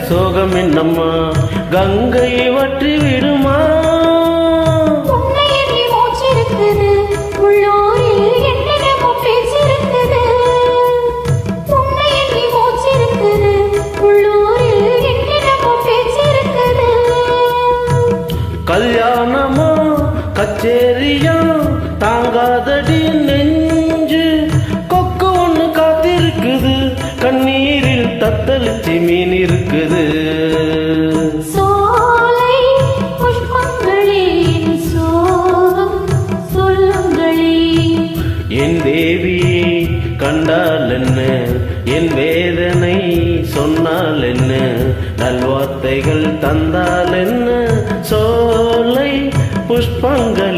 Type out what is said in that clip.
சோகம் என்னம்மா கங்கை வற்றி விடுமா? கல்யாணமா கச்சேரியா தாங்காதடி நெஞ்சு, கொக்கு ஒண்ணு காத்திருக்குது, கண்ணீரில் தத்தளிச்சு மீன் இருக்குது. சோலை புஷ்பங்களின் சோகம் சொல்லுங்களே. என் தேவியை கண்டால் என்ன, என் வேதனை சொன்னால் என்ன, நல்வார்த்தைகள் தந்தால் என்ன, சோலை புஷ்பங்களே.